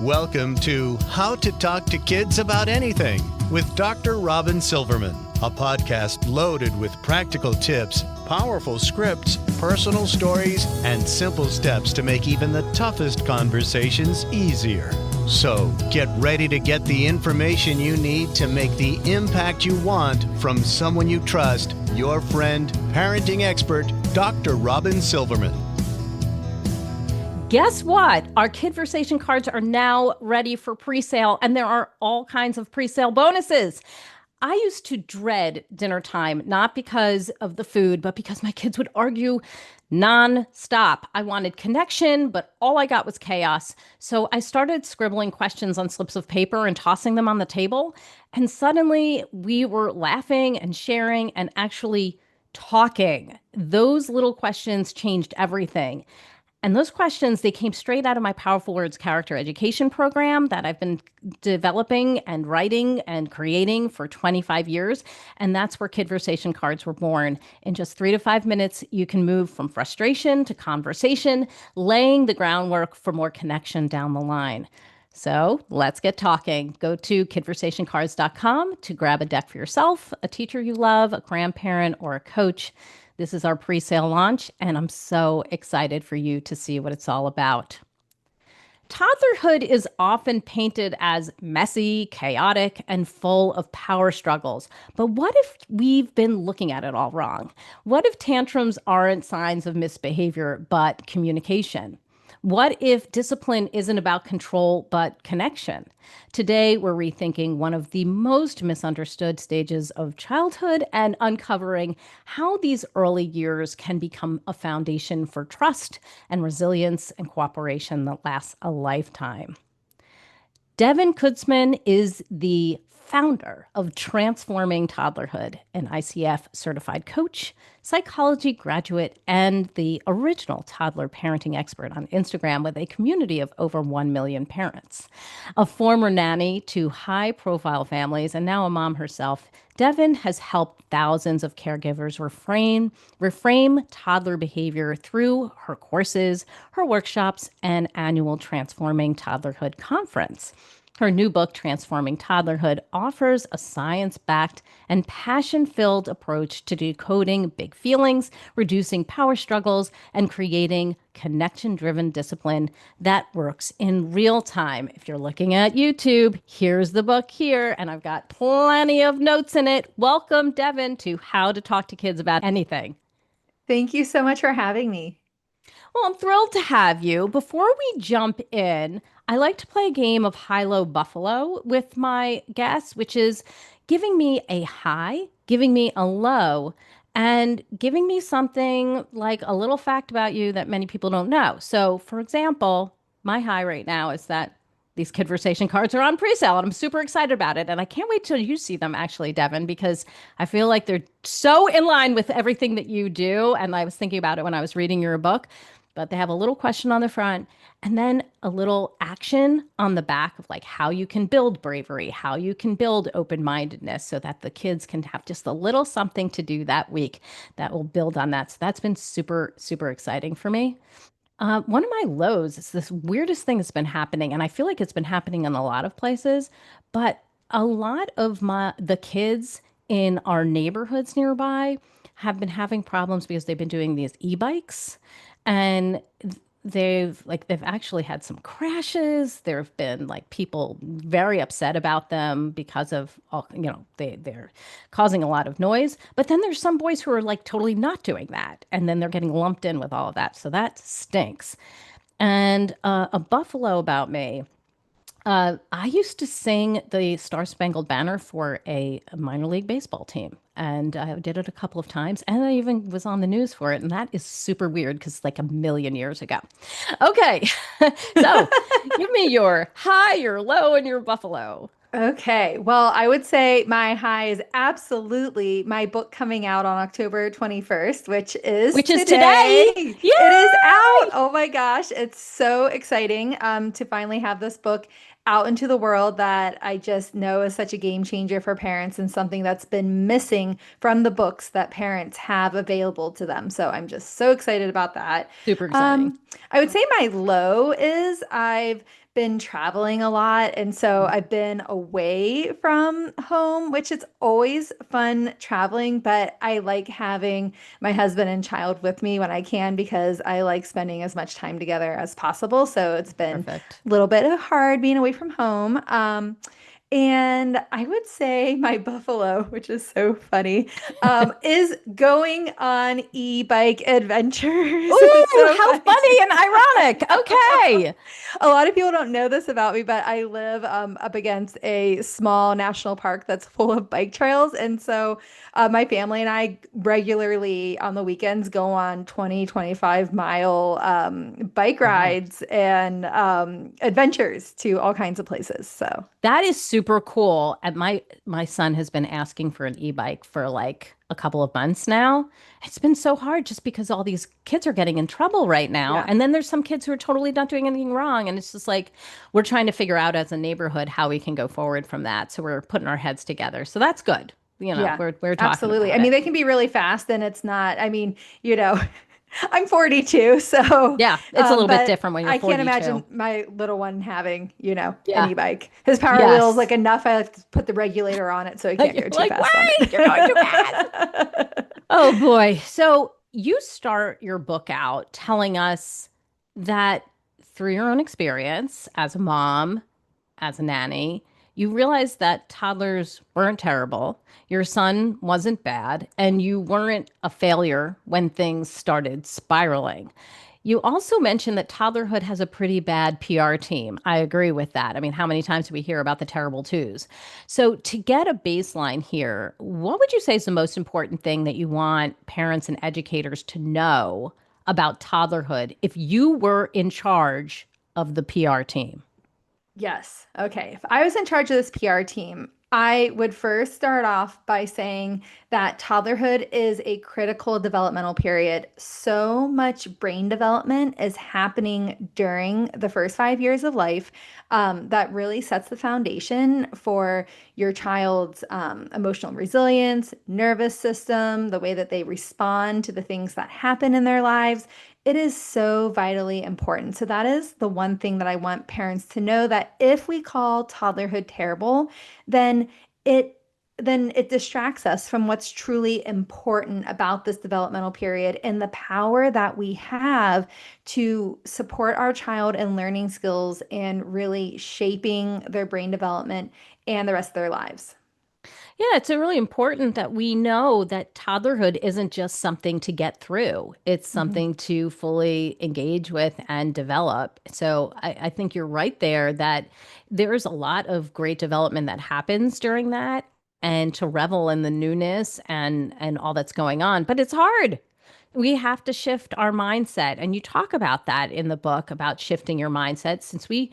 Welcome to How to Talk to Kids About Anything with Dr. Robyn Silverman, a podcast loaded with practical tips, powerful scripts, personal stories, and simple steps to make even the toughest conversations easier. So get ready to get the information you need to make the impact you want from someone you trust, your friend, parenting expert, Dr. Robyn Silverman. Guess what? Our Kidversation cards are now ready for pre-sale, and there are all kinds of pre-sale bonuses. I used to dread dinner time, not because of the food, but because my kids would argue non-stop. I wanted connection, but all I got was chaos. So I started scribbling questions on slips of paper and tossing them on the table. And suddenly we were laughing and sharing and actually talking. Those little questions changed everything. And those questions, they came straight out of my Powerful Words character education program that I've been developing and writing and creating for 25 years. And that's where Kidversation cards were born. In just 3 to 5 minutes, you can move from frustration to conversation, laying the groundwork for more connection down the line. So let's get talking. Go to kidversationcards.com to grab a deck for yourself, a teacher you love, a grandparent, or a coach. This is our pre-sale launch, and I'm so excited for you to see what it's all about. Toddlerhood is often painted as messy, chaotic, and full of power struggles. But what if we've been looking at it all wrong? What if tantrums aren't signs of misbehavior, but communication? What if discipline isn't about control, but connection? Today, we're rethinking one of the most misunderstood stages of childhood and uncovering how these early years can become a foundation for trust and resilience and cooperation that lasts a lifetime. Devon Kuntzman is the founder of Transforming Toddlerhood, an ICF certified coach, psychology graduate, and the original toddler parenting expert on Instagram with a community of over 1 million parents. A former nanny to high-profile families and now a mom herself, Devon has helped thousands of caregivers reframe toddler behavior through her courses, her workshops, and annual Transforming Toddlerhood conference. Her new book, Transforming Toddlerhood, offers a science-backed and passion-filled approach to decoding big feelings, reducing power struggles, and creating connection-driven discipline that works in real time. If you're looking at YouTube, here's the book here, and I've got plenty of notes in it. Welcome, Devon, to How to Talk to Kids About Anything. Thank you so much for having me. Well, I'm thrilled to have you. Before we jump in, I like to play a game of high-low buffalo with my guests, which is giving me a high, giving me a low, and giving me something like a little fact about you that many people don't know. So, for example, my high right now is that these Kidversation cards are on pre-sale, and I'm super excited about it. And I can't wait till you see them, actually, Devon, because I feel like they're so in line with everything that you do. And I was thinking about it when I was reading your book. But they have a little question on the front and then a little action on the back of like how you can build bravery, how you can build open-mindedness so that the kids can have just a little something to do that week that will build on that. So that's been super, super exciting for me. One of my lows is this weirdest thing that's been happening, and I feel like it's been happening in a lot of places, but a lot of the kids in our neighborhoods nearby have been having problems because they've been doing these e-bikes. And they've actually had some crashes. There have been like people very upset about them because of, they're causing a lot of noise. But then there's some boys who are like totally not doing that. And then they're getting lumped in with all of that. So that stinks. And a buffalo about me. I used to sing the Star Spangled Banner for a minor league baseball team. And I did it a couple of times. And I even was on the news for it. And that is super weird because it's like a million years ago. Okay. So give me your high, your low, and your buffalo. Okay. Well, I would say my high is absolutely my book coming out on October 21st, which is today. Yay! It is out. Oh my gosh. It's so exciting to finally have this book out into the world that I just know is such a game changer for parents and something that's been missing from the books that parents have available to them. So I'm just so excited about that. Super exciting. I would say my low is I've been traveling a lot. And so I've been away from home, which is always fun traveling, but I like having my husband and child with me when I can because I like spending as much time together as possible. So it's been Perfect. a little bit hard being away from home. And I would say my buffalo, which is so funny, is going on e-bike adventures. It's Ooh, so how funny. funny and ironic. Okay. A lot of people don't know this about me, but I live up against a small national park that's full of bike trails. And so my family and I regularly on the weekends go on 25-mile bike Wow. rides and adventures to all kinds of places. So. That is super cool. And my son has been asking for an e-bike for like a couple of months now. It's been so hard just because all these kids are getting in trouble right now. Yeah. And then there's some kids who are totally not doing anything wrong. And it's just like we're trying to figure out as a neighborhood how we can go forward from that. So we're putting our heads together. So that's good. Yeah, We're talking absolutely. about I mean, it. they can be really fast and it's not, I mean, you know, I'm 42, so, Yeah, it's a little bit but different when you're I can't 42. imagine my little one having, an Yeah. e-bike. His power wheel is Yes. like enough. I have to put the regulator on it so he can't You're go too like, fast on wait, you're going too fast. it. Oh boy. So you start your book out telling us that through your own experience as a mom, as a nanny, you realized that toddlers weren't terrible, your son wasn't bad, and you weren't a failure when things started spiraling. You also mentioned that toddlerhood has a pretty bad PR team. I agree with that. I mean, how many times do we hear about the terrible twos? So, to get a baseline here, what would you say is the most important thing that you want parents and educators to know about toddlerhood if you were in charge of the PR team? Yes. Okay. If I was in charge of this PR team, I would first start off by saying that toddlerhood is a critical developmental period. So much brain development is happening during the first 5 years of life that really sets the foundation for your child's emotional resilience, nervous system, the way that they respond to the things that happen in their lives. It is so vitally important. So that is the one thing that I want parents to know, that if we call toddlerhood terrible, then it it distracts us from what's truly important about this developmental period and the power that we have to support our child in learning skills and really shaping their brain development and the rest of their lives. Yeah, it's really important that we know that toddlerhood isn't just something to get through. It's Mhm. something to fully engage with and develop. So I think you're right there that there's a lot of great development that happens during that and to revel in the newness and all that's going on. But it's hard. We have to shift our mindset. And you talk about that in the book about shifting your mindset since we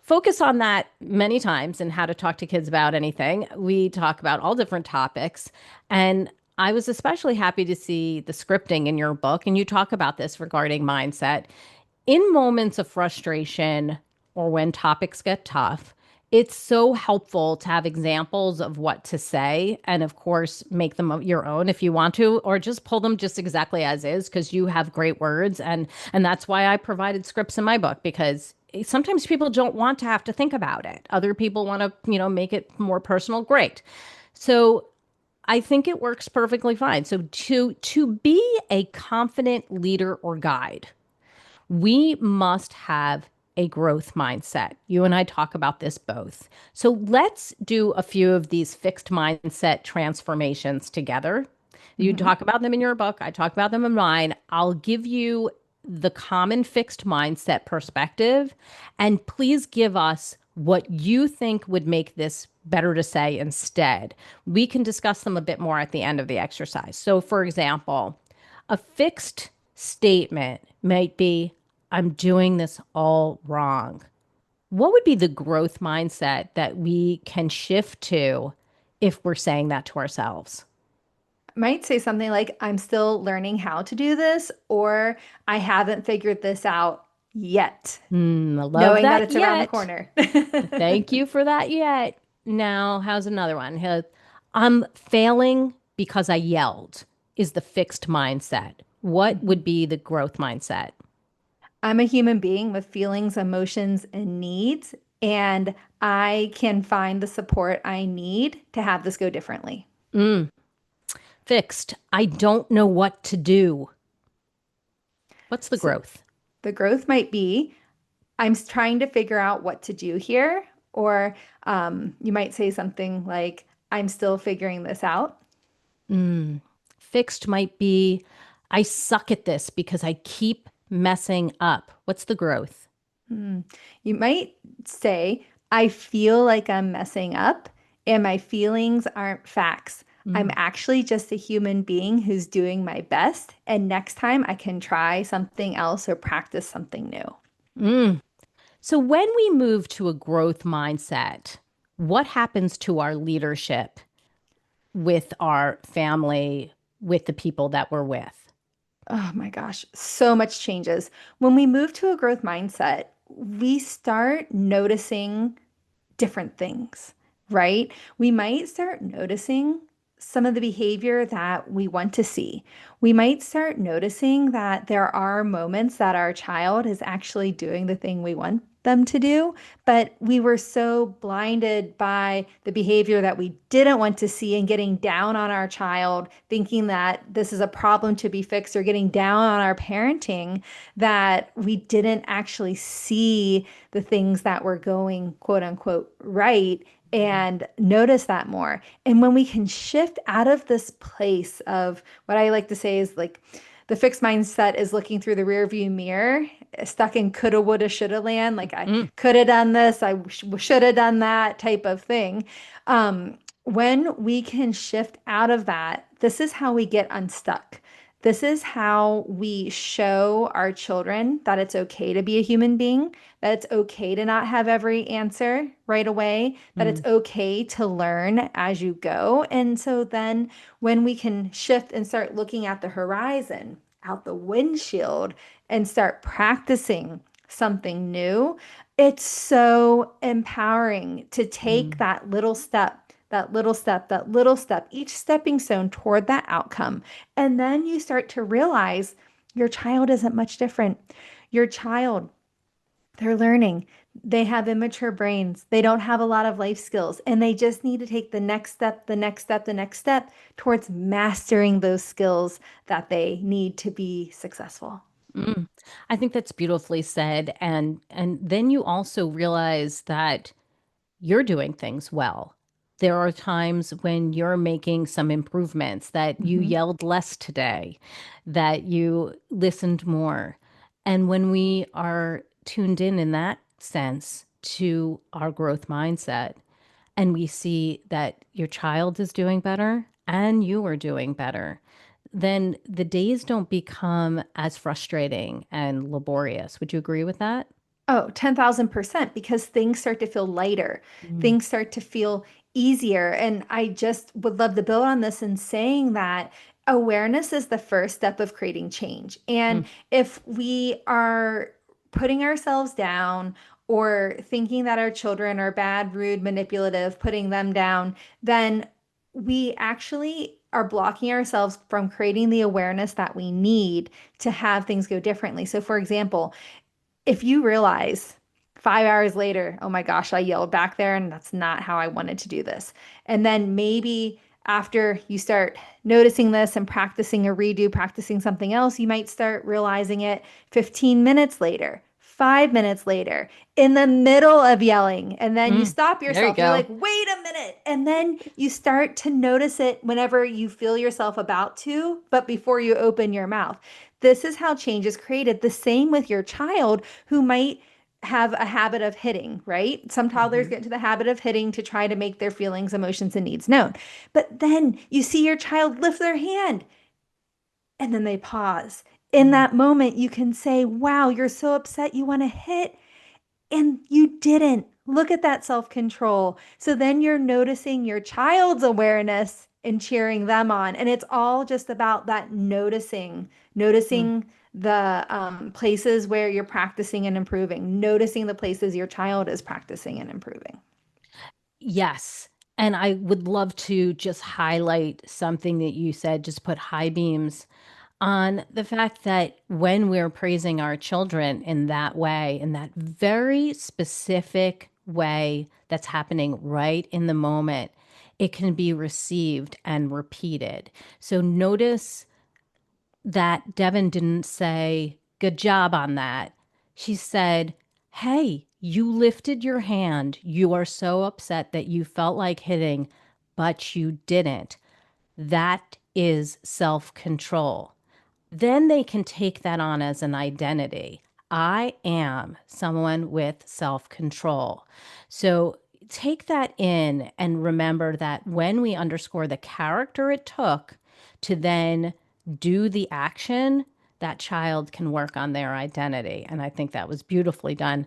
focus on that many times in how to talk to kids about anything. We talk about all different topics. And I was especially happy to see the scripting in your book. And you talk about this regarding mindset. In moments of frustration or when topics get tough, it's so helpful to have examples of what to say. And of course, make them your own if you want to, or just pull them just exactly as is because you have great words. And that's why I provided scripts in my book because sometimes people don't want to have to think about it. Other people want to, make it more personal. Great. So I think it works perfectly fine. So to be a confident leader or guide, we must have a growth mindset. You and I talk about this both. So let's do a few of these fixed mindset transformations together. You Mhm. talk about them in your book. I talk about them in mine. I'll give you the common fixed mindset perspective. And please give us what you think would make this better to say instead. We can discuss them a bit more at the end of the exercise. So, for example, a fixed statement might be, I'm doing this all wrong. What would be the growth mindset that we can shift to if we're saying that to ourselves? Might say something like, I'm still learning how to do this, or I haven't figured this out yet, I love knowing that that it's around the yet. corner. Thank you for that yet. Now, how's another one? I'm failing because I yelled is the fixed mindset. What would be the growth mindset? I'm a human being with feelings, emotions, and needs, and I can find the support I need to have this go differently. Mm. Fixed. I don't know what to do. What's the So growth? the growth might be trying to figure out what to do here, or you might say something like, I'm still figuring this out. Mm. Fixed might be I suck at this because I keep messing up. What's the growth? Hmm. You might say, I feel like I'm messing up and my feelings aren't facts. I'm Mm. actually just a human being who's doing my best. And next time I can try something else or practice something new. Mm. So, when we move to a growth mindset, what happens to our leadership with our family, with the people that we're with? Oh my gosh, so much changes. When we move to a growth mindset, we start noticing different things, right? We might start noticing some of the behavior that we want to see. We might start noticing that there are moments that our child is actually doing the thing we want them to do, but we were so blinded by the behavior that we didn't want to see and getting down on our child, thinking that this is a problem to be fixed, or getting down on our parenting, that we didn't actually see the things that were going quote unquote right and notice that more. And when we can shift out of this place of what I like to say is like the fixed mindset is looking through the rear view mirror, stuck in coulda, woulda, shoulda land, like I Mm. could have done this, I should have done that type of thing. When we can shift out of that, this is how we get unstuck. This is how we show our children that it's okay to be a human being, that it's okay to not have every answer right away, that it's Mm. okay to learn as you go. And so then when we can shift and start looking at the horizon, out the windshield, and start practicing something new, it's so empowering to take Mm. that little step. That little step, that little step, each stepping stone toward that outcome. And then you start to realize your child isn't much different. Your child, they're learning. They have immature brains. They don't have a lot of life skills, and they just need to take the next step, the next step, the next step towards mastering those skills that they need to be successful. Mm. I think that's beautifully said. And then you also realize that you're doing things well. There are times when you're making some improvements, that you Mhm. yelled less today, that you listened more. And when we are tuned in that sense to our growth mindset, and we see that your child is doing better and you are doing better, then the days don't become as frustrating and laborious. Would you agree with that? Oh, 10,000%, because things start to feel lighter. Mm. Things start to feel easier. And I just would love to build on this in saying that awareness is the first step of creating change. And Mm. if we are putting ourselves down or thinking that our children are bad, rude, manipulative, putting them down, then we actually are blocking ourselves from creating the awareness that we need to have things go differently. So, for example, if you realize 5 hours later, oh my gosh, I yelled back there and that's not how I wanted to do this. And then maybe after you start noticing this and practicing a redo, practicing something else, you might start realizing it 15 minutes later, 5 minutes later, in the middle of yelling. And then you Mm. stop There you yourself. You're go. like, wait a minute. And then you start to notice it whenever you feel yourself about to, but before you open your mouth. This is how change is created. The same with your child who might have a habit of hitting, right? Some toddlers Mhm. get into the habit of hitting to try to make their feelings, emotions, and needs known. But then you see your child lift their hand and then they pause. In Mm. that moment, you can say, wow, you're so upset you want to hit, and you didn't. Look at that self control. So then you're noticing your child's awareness and cheering them on. And it's all just about that noticing, Mm. noticing the places where you're practicing and improving, noticing the places your child is practicing and improving. Yes. And I would love to just highlight something that you said, just put high beams on the fact that when we're praising our children in that way, in that very specific way that's happening right in the moment, it can be received and repeated. So notice that Devon didn't say, good job on that. She said, hey, you lifted your hand. You are so upset that you felt like hitting, but you didn't. That is self control. Then they can take that on as an identity. I am someone with self control. So take that in and remember that when we underscore the character it took to then do the action, that child can work on their identity. And I think that was beautifully done.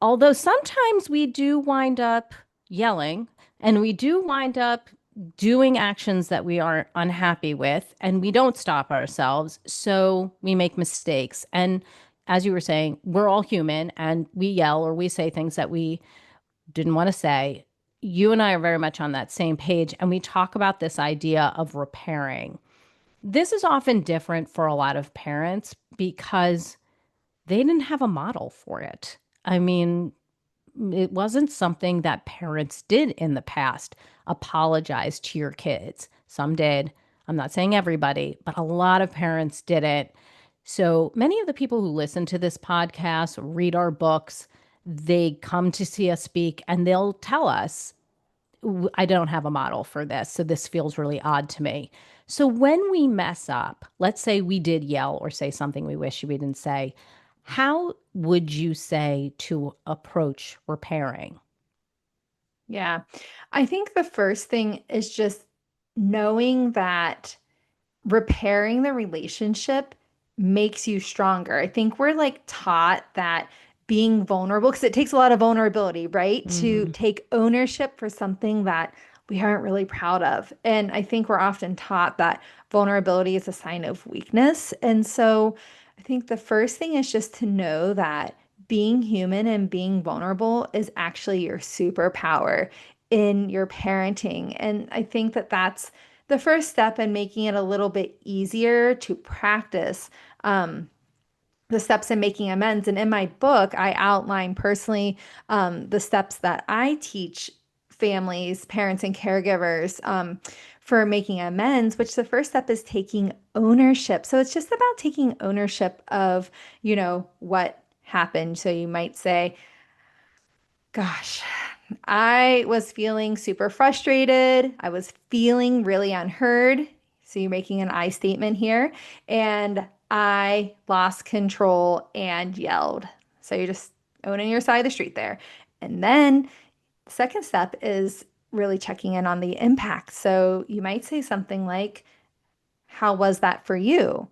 Although sometimes we do wind up yelling and we do wind up doing actions that we are unhappy with and we don't stop ourselves. So we make mistakes. And as you were saying, we're all human and we yell or we say things that we didn't want to say. You and I are very much on that same page. And we talk about this idea of repairing. This is often different for a lot of parents because they didn't have a model for it. I mean, it wasn't something that parents did in the past, apologize to your kids. Some did. I'm not saying everybody, but a lot of parents did it. So many of the people who listen to this podcast, read our books, they come to see us speak and they'll tell us, I don't have a model for this. So this feels really odd to me. So when we mess up, let's say we did yell or say something we wish we didn't say, how would you say to approach repairing? Yeah. I think the first thing is just knowing that repairing the relationship makes you stronger. I think we're like taught that being vulnerable, because it takes a lot of vulnerability, right? To Mm-hmm. take ownership for something that we aren't really proud of. And I think we're often taught that vulnerability is a sign of weakness. And so I think the first thing is just to know that being human and being vulnerable is actually your superpower in your parenting. And I think that that's the first step in making it a little bit easier to practice the steps in making amends. And in my book, I outline personally the steps that I teach families, parents, and caregivers for making amends, which the first step is taking ownership. So it's just about taking ownership of, what happened. So you might say, gosh, I was feeling super frustrated. I was feeling really unheard. So you're making an I statement here. And I lost control and yelled. So you're just owning your side of the street there. And then the second step is really checking in on the impact. So you might say something like, how was that for you?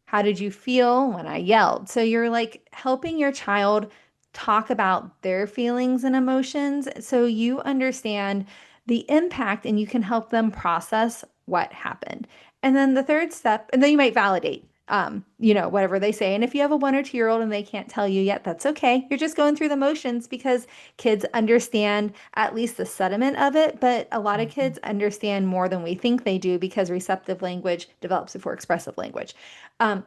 How did you feel when I yelled? So you're like helping your child talk about their feelings and emotions so you understand the impact and you can help them process what happened. And then the third step, and then you might validate whatever they say. And if you have a 1 or 2 year old and they can't tell you yet, that's okay. You're just going through the motions because kids understand at least the sediment of it. But a lot of kids understand more than we think they do because receptive language develops before expressive language.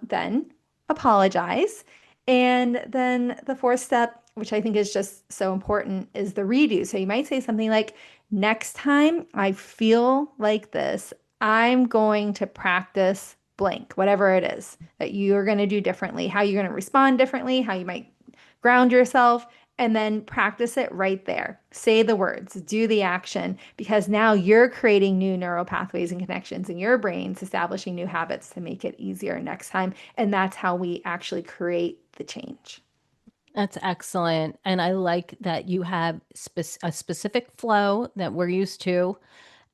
Then apologize. And then the fourth step, which I think is just so important, is the redo. So you might say something like, next time I feel like this, I'm going to practice blank, whatever it is that you're going to do differently, how you're going to respond differently, how you might ground yourself, and then practice it right there. Say the words, do the action, because now you're creating new neural pathways and connections in your brains, establishing new habits to make it easier next time. And that's how we actually create the change. That's excellent. And I like that you have a specific flow that we're used to,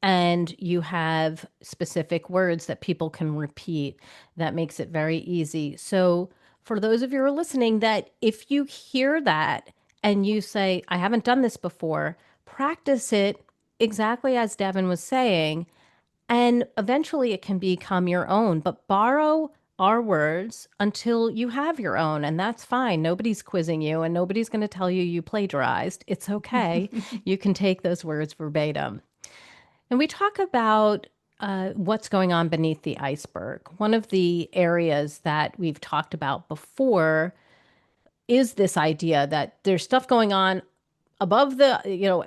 and you have specific words that people can repeat. That makes it very easy. So, for those of you who are listening, that if you hear that and you say, I haven't done this before, practice it exactly as Devon was saying, and eventually it can become your own. But borrow our words until you have your own, and that's fine. Nobody's quizzing you, and nobody's going to tell you you plagiarized. It's okay. You can take those words verbatim. And we talk about what's going on beneath the iceberg. One of the areas that we've talked about before is this idea that there's stuff going on above the,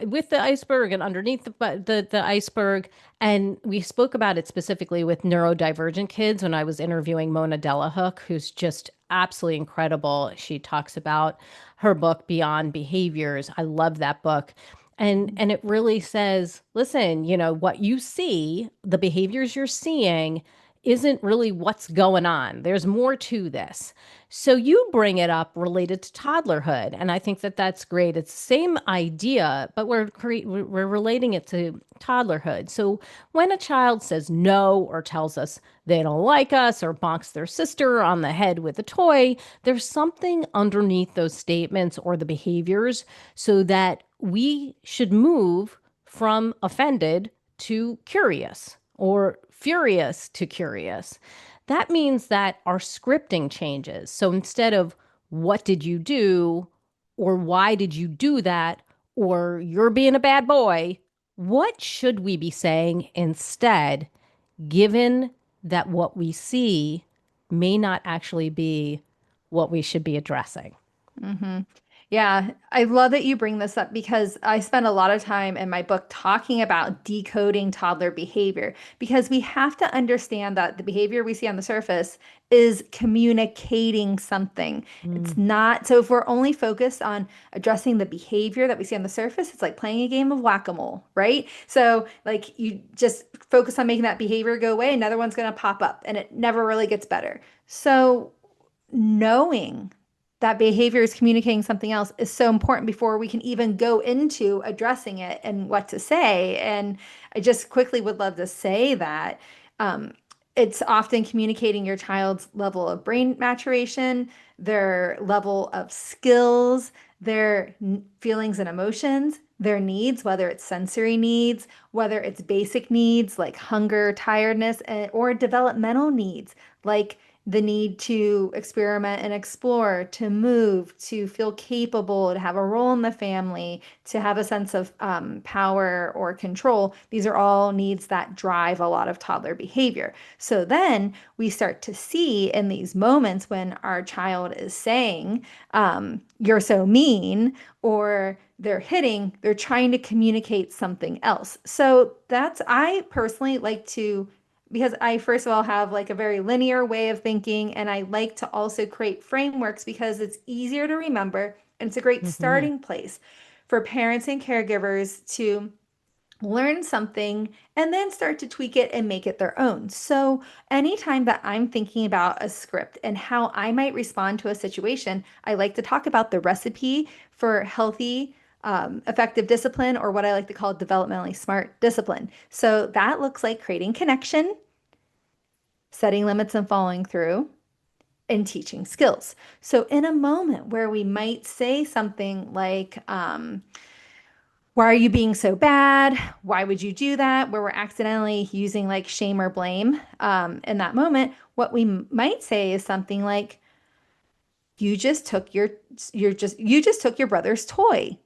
with the iceberg and underneath the iceberg. And we spoke about it specifically with neurodivergent kids when I was interviewing Mona Delahook, who's just absolutely incredible. She talks about her book Beyond Behaviors. I love that book. And it really says, listen, what you see, the behaviors you're seeing isn't really what's going on. There's more to this. So you bring it up related to toddlerhood, and I think that that's great. It's the same idea, but we're relating it to toddlerhood. So when a child says no or tells us they don't like us or bonks their sister on the head with a toy, there's something underneath those statements or the behaviors so that we should move from offended to curious or furious to curious. That means that our scripting changes. So instead of what did you do or why did you do that or you're being a bad boy, what should we be saying instead, given that what we see may not actually be what we should be addressing? Mm-hmm. Yeah, I love that you bring this up because I spend a lot of time in my book talking about decoding toddler behavior because we have to understand that the behavior we see on the surface is communicating something. It's not, so if we're only focused on addressing the behavior that we see on the surface, it's like playing a game of whack-a-mole, right? So like you just focus on making that behavior go away, another one's going to pop up and it never really gets better. So knowing that behavior is communicating something else is so important before we can even go into addressing it and what to say. And I just quickly would love to say that it's often communicating your child's level of brain maturation, their level of skills, their feelings and emotions, their needs, whether it's sensory needs, whether it's basic needs like hunger, tiredness, or developmental needs like the need to experiment and explore, to move, to feel capable, to have a role in the family, to have a sense of power or control. These are all needs that drive a lot of toddler behavior. So then we start to see in these moments when our child is saying, you're so mean, or they're hitting, they're trying to communicate something else. So I personally like to, because I, first of all, have like a very linear way of thinking, and I like to also create frameworks because it's easier to remember and it's a great starting place for parents and caregivers to learn something and then start to tweak it and make it their own. So anytime that I'm thinking about a script and how I might respond to a situation, I like to talk about the recipe for healthy effective discipline, or what I like to call developmentally smart discipline. So that looks like creating connection, setting limits and following through, and teaching skills. So in a moment where we might say something like, why are you being so bad? Why would you do that? Where we're accidentally using like shame or blame in that moment, what we might say is something like, you just took your brother's toy.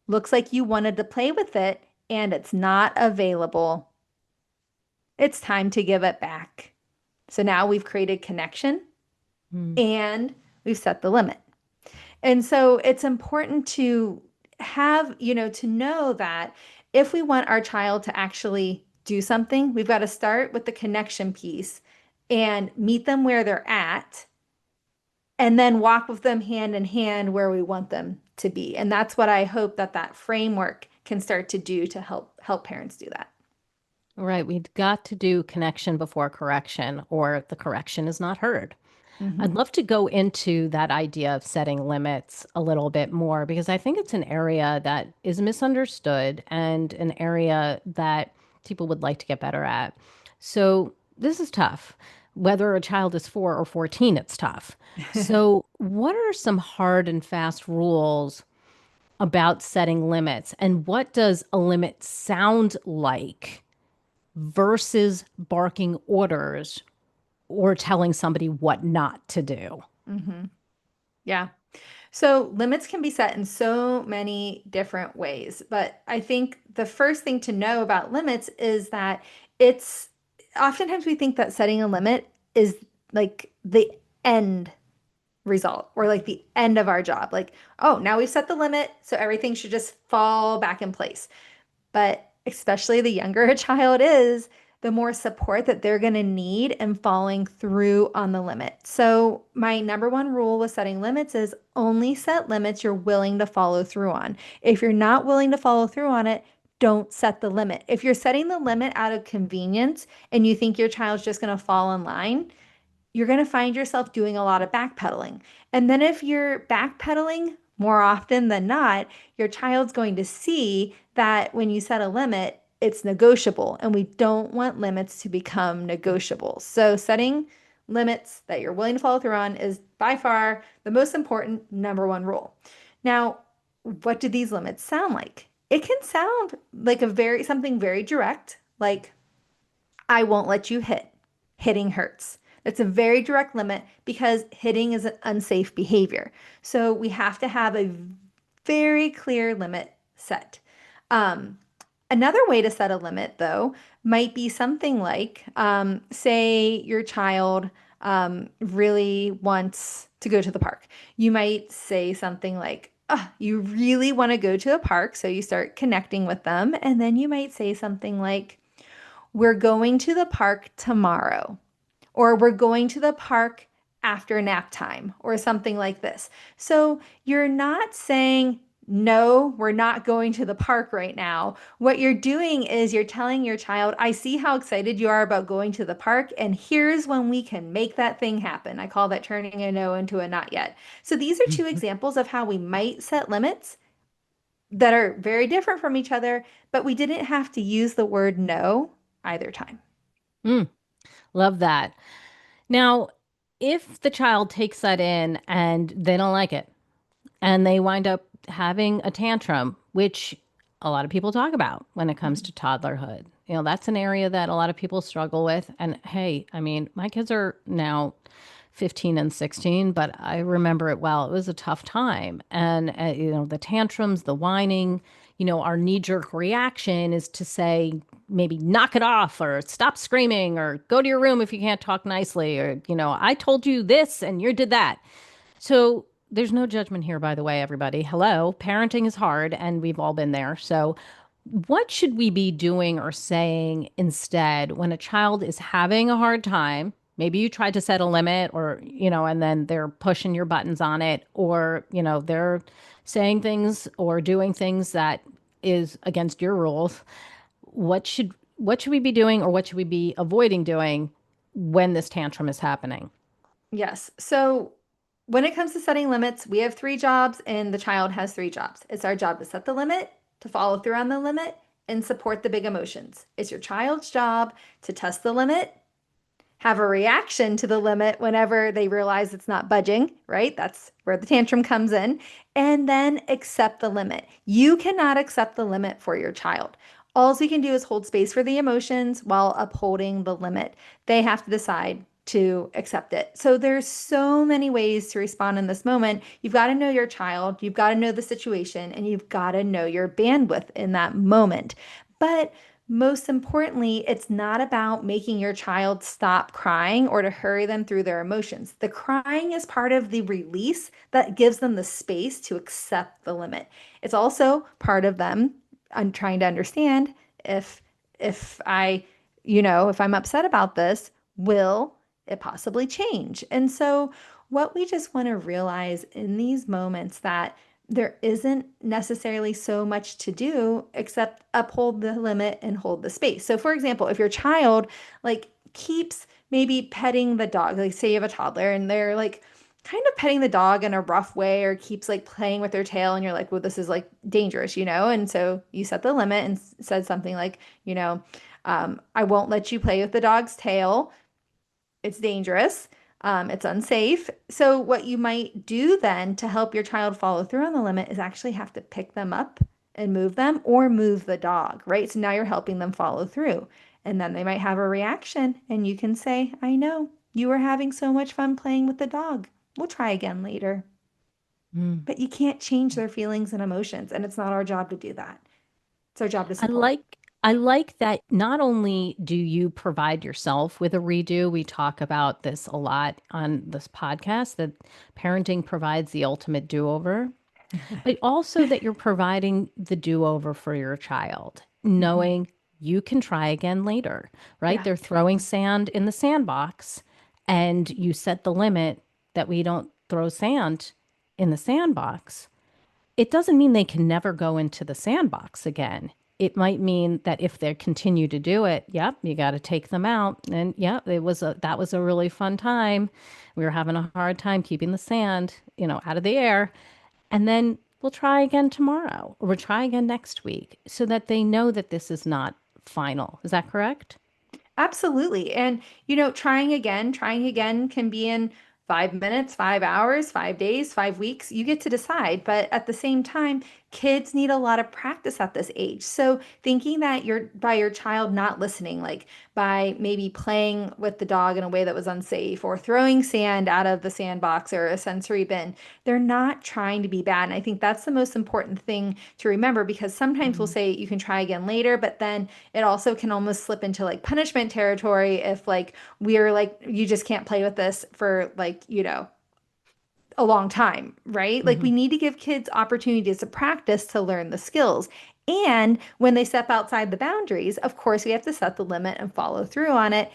Looks like you wanted to play with it and it's not available. It's time to give it back. So now we've created connection and we've set the limit. And so it's important to have, to know that if we want our child to actually do something, we've got to start with the connection piece and meet them where they're at, and then walk with them hand in hand where we want them to be. And that's what I hope that framework can start to do to help parents do that. Right. We've got to do connection before correction, or the correction is not heard. I'd love to go into that idea of setting limits a little bit more, because I think it's an area that is misunderstood and an area that people would like to get better at. So this is tough. Whether a child is 4 or 14, it's tough. So what are some hard and fast rules about setting limits, and what does a limit sound like versus barking orders or telling somebody what not to do? Yeah. So limits can be set in so many different ways, but I think the first thing to know about limits is that it's oftentimes we think that setting a limit is like the end result or like the end of our job. Like, oh, now we've set the limit, so everything should just fall back in place. But especially the younger a child is, the more support that they're going to need in following through on the limit. So, my number one rule with setting limits is only set limits you're willing to follow through on. If you're not willing to follow through on it, don't set the limit. If you're setting the limit out of convenience and you think your child's just going to fall in line, you're going to find yourself doing a lot of backpedaling. And then if you're backpedaling more often than not, your child's going to see that when you set a limit, it's negotiable. And we don't want limits to become negotiable. So setting limits that you're willing to follow through on is by far the most important number one rule. Now, what do these limits sound like? It can sound like something very direct, like I won't let you hit. Hitting hurts. That's a very direct limit because hitting is an unsafe behavior. So we have to have a very clear limit set. Another way to set a limit, though, might be something like, say your child really wants to go to the park. You might say something like, oh, you really want to go to the park. So you start connecting with them. And then you might say something like, we're going to the park tomorrow, or we're going to the park after nap time, or something like this. So you're not saying, no, we're not going to the park right now. What you're doing is you're telling your child, I see how excited you are about going to the park, and here's when we can make that thing happen. I call that turning a no into a not yet. So these are two examples of how we might set limits that are very different from each other, but we didn't have to use the word no either time. Love that. Now, if the child takes that in and they don't like it and they wind up having a tantrum, which a lot of people talk about when it comes to toddlerhood, that's an area that a lot of people struggle with. And hey, I mean, my kids are now 15 and 16, but I remember it well. It was a tough time. And, the tantrums, the whining, our knee jerk reaction is to say, maybe knock it off or stop screaming or go to your room if you can't talk nicely. Or, I told you this and you did that. So there's no judgment here, by the way, everybody. Hello, parenting is hard and we've all been there. So what should we be doing or saying instead when a child is having a hard time? Maybe you tried to set a limit or, and then they're pushing your buttons on it, or, they're saying things or doing things that is against your rules. What should we be doing or what should we be avoiding doing when this tantrum is happening? Yes. So when it comes to setting limits, we have three jobs and the child has three jobs. It's our job to set the limit, to follow through on the limit, and support the big emotions. It's your child's job to test the limit, have a reaction to the limit whenever they realize it's not budging, right? That's where the tantrum comes in, and then accept the limit. You cannot accept the limit for your child. All we can do is hold space for the emotions while upholding the limit. They have to decide to accept it. So there's so many ways to respond in this moment. You've got to know your child, you've got to know the situation, and you've got to know your bandwidth in that moment. But most importantly, it's not about making your child stop crying or to hurry them through their emotions. The crying is part of the release that gives them the space to accept the limit. It's also part of them trying to understand if I'm upset about this, will it possibly change? And so what we just want to realize in these moments that there isn't necessarily so much to do except uphold the limit and hold the space. So for example, if your child keeps maybe petting the dog, like say you have a toddler and they're kind of petting the dog in a rough way or keeps playing with their tail and you're like, well, this is dangerous, And so you set the limit and said something like, I won't let you play with the dog's tail. It's dangerous. It's unsafe. So what you might do then to help your child follow through on the limit is actually have to pick them up and move them or move the dog, right? So now you're helping them follow through. And then they might have a reaction and you can say, I know, you were having so much fun playing with the dog. We'll try again later. Mm. but you can't change their feelings and emotions, and it's not our job to do that. It's our job to I support. like I like that not only do you provide yourself with a redo, we talk about this a lot on this podcast that parenting provides the ultimate do-over, but also that you're providing the do-over for your child, Mhm. knowing you can try again later, right? Yeah. They're throwing sand in the sandbox and you set the limit that we don't throw sand in the sandbox. It doesn't mean they can never go into the sandbox again. It might mean that if they continue to do it, yep, you got to take them out. And yep, that was a really fun time. We were having a hard time keeping the sand, out of the air. And then we'll try again tomorrow or we'll try again next week so that they know that this is not final. Is that correct? Absolutely. And, trying again can be in 5 minutes, 5 hours, 5 days, 5 weeks. You get to decide. But at the same time, kids need a lot of practice at this age. So thinking that you're by your child not listening, like by maybe playing with the dog in a way that was unsafe or throwing sand out of the sandbox or a sensory bin, they're not trying to be bad. And I think that's the most important thing to remember because sometimes we'll Mm. say you can try again later, but then it also can almost slip into like punishment territory if like we're like, you just can't play with this for like, a long time, right? Like we Mhm. need to give kids opportunities to practice to learn the skills. And when they step outside the boundaries, of course, we have to set the limit and follow through on it.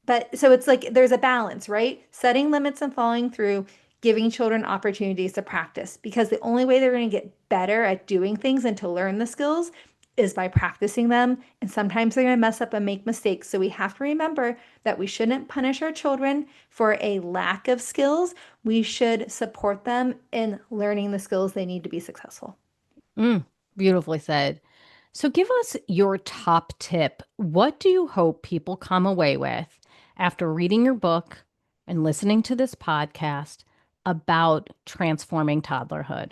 But so it's like there's a balance, right? Setting limits and following through, giving children opportunities to practice because the only way they're going to get better at doing things and to learn the skills is by practicing them. And sometimes they're going to mess up and make mistakes. So we have to remember that we shouldn't punish our children for a lack of skills. We should support them in learning the skills they need to be successful. Mm, beautifully said. So, give us your top tip. What do you hope people come away with after reading your book and listening to this podcast about transforming toddlerhood?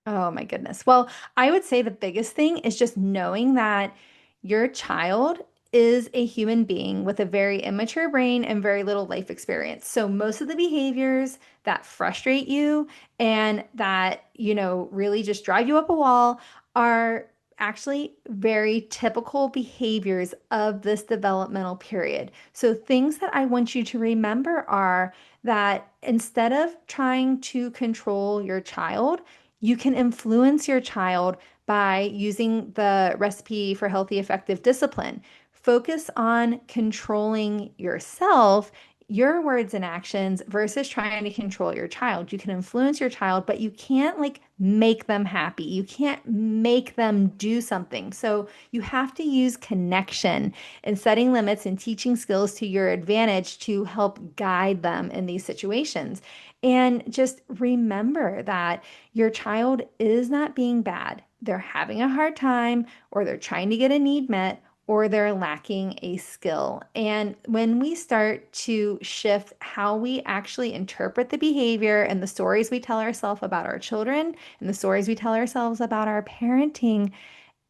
Oh my goodness. Well, I would say the biggest thing is just knowing that your child is a human being with a very immature brain and very little life experience. So most of the behaviors that frustrate you and that, really just drive you up a wall are actually very typical behaviors of this developmental period. So things that I want you to remember are that instead of trying to control your child, you can influence your child by using the recipe for healthy, effective discipline. Focus on controlling yourself, your words and actions versus trying to control your child. You can influence your child, but you can't like make them happy. You can't make them do something. So you have to use connection and setting limits and teaching skills to your advantage to help guide them in these situations. And just remember that your child is not being bad. They're having a hard time, or they're trying to get a need met, or they're lacking a skill. And when we start to shift how we actually interpret the behavior and the stories we tell ourselves about our children and the stories we tell ourselves about our parenting,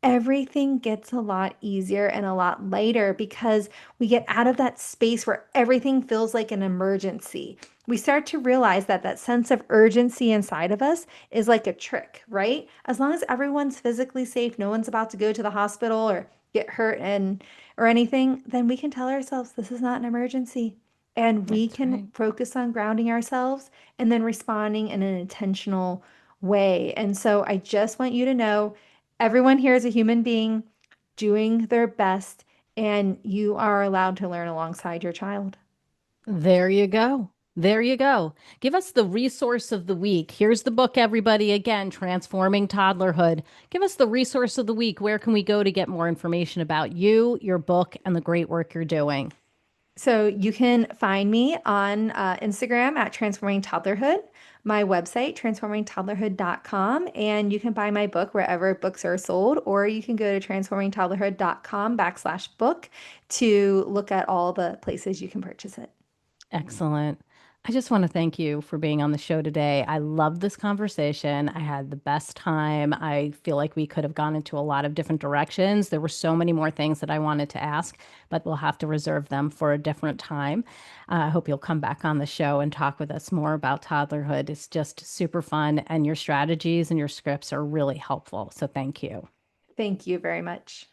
everything gets a lot easier and a lot lighter because we get out of that space where everything feels like an emergency. We start to realize that that sense of urgency inside of us is like a trick, right? As long as everyone's physically safe, no one's about to go to the hospital or get hurt and or anything, then we can tell ourselves this is not an emergency. And we That's can right. focus on grounding ourselves and then responding in an intentional way. And so I just want you to know everyone here is a human being doing their best, and you are allowed to learn alongside your child. There you go. There you go. Give us the resource of the week. Here's the book, everybody. Again, Transforming Toddlerhood. Give us the resource of the week. Where can we go to get more information about you, your book, and the great work you're doing? So you can find me on Instagram at Transforming Toddlerhood, my website, transformingtoddlerhood.com, and you can buy my book wherever books are sold, or you can go to transformingtoddlerhood.com/book to look at all the places you can purchase it. Excellent. I just want to thank you for being on the show today. I love this conversation. I had the best time. I feel like we could have gone into a lot of different directions. There were so many more things that I wanted to ask, but we'll have to reserve them for a different time. I hope you'll come back on the show and talk with us more about toddlerhood. It's just super fun, and your strategies and your scripts are really helpful. So thank you. Thank you very much.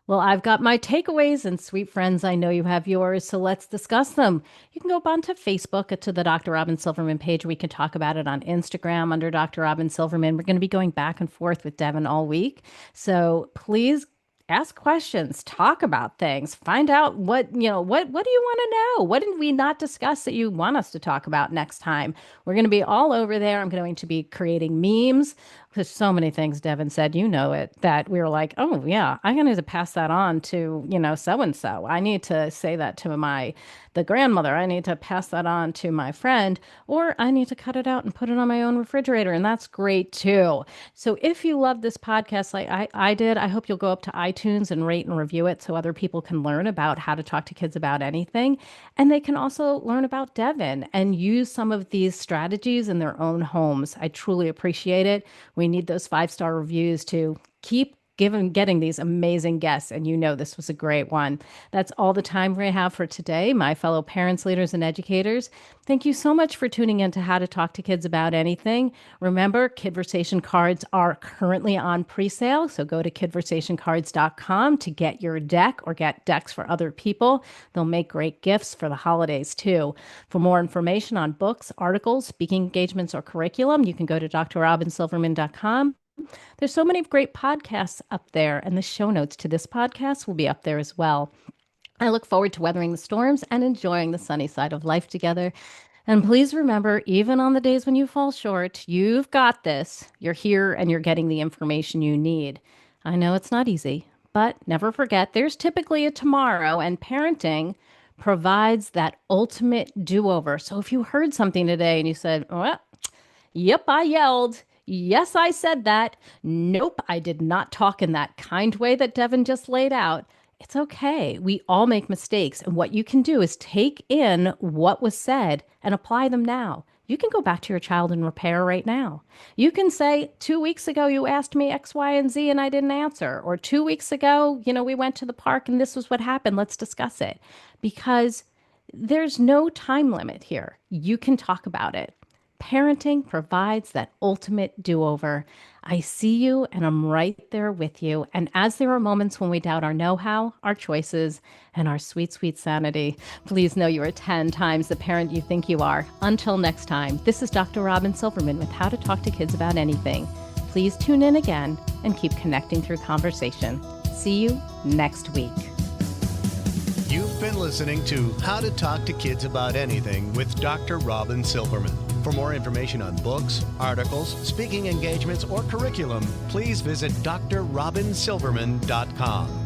Well, I've got my takeaways, and sweet friends, I know you have yours, so let's discuss them. You can go onto Facebook to the Dr. Robyn Silverman page. We can talk about it on Instagram under Dr. Robyn Silverman. We're going to be going back and forth with Devon all week. So please ask questions, talk about things, find out what do you want to know? What did we not discuss that you want us to talk about next time? We're going to be all over there. I'm going to be creating memes. There's so many things Devon said, that we were like, oh yeah, I'm going to pass that on to, so-and-so. I need to say that to the grandmother. I need to pass that on to my friend, or I need to cut it out and put it on my own refrigerator. And that's great too. So if you love this podcast like I did, I hope you'll go up to iTunes and rate and review it so other people can learn about how to talk to kids about anything. And they can also learn about Devon and use some of these strategies in their own homes. I truly appreciate it. We need those 5-star reviews to keep getting these amazing guests. And this was a great one. That's all the time we have for today, my fellow parents, leaders, and educators. Thank you so much for tuning in to How to Talk to Kids About Anything. Remember, Kidversation cards are currently on pre-sale. So go to kidversationcards.com to get your deck or get decks for other people. They'll make great gifts for the holidays too. For more information on books, articles, speaking engagements, or curriculum, you can go to drrobynsilverman.com. There's so many great podcasts up there, and the show notes to this podcast will be up there as well. I look forward to weathering the storms and enjoying the sunny side of life together. And please remember, even on the days when you fall short, you've got this. You're here and you're getting the information you need. I know it's not easy, but never forget there's typically a tomorrow, and parenting provides that ultimate do-over. So if you heard something today and you said, well, yep, I yelled. Yes, I said that. Nope, I did not talk in that kind way that Devon just laid out. It's okay. We all make mistakes. And what you can do is take in what was said and apply them now. You can go back to your child and repair right now. You can say, 2 weeks ago, you asked me X, Y, and Z, and I didn't answer. Or 2 weeks ago, we went to the park and this was what happened. Let's discuss it. Because there's no time limit here. You can talk about it. Parenting provides that ultimate do-over. I see you and I'm right there with you. And as there are moments when we doubt our know-how, our choices, and our sweet, sweet sanity, please know you are 10 times the parent you think you are. Until next time, this is Dr. Robyn Silverman with How to Talk to Kids About Anything. Please tune in again and keep connecting through conversation. See you next week. You've been listening to How to Talk to Kids About Anything with Dr. Robyn Silverman. For more information on books, articles, speaking engagements, or curriculum, please visit drrobynsilverman.com.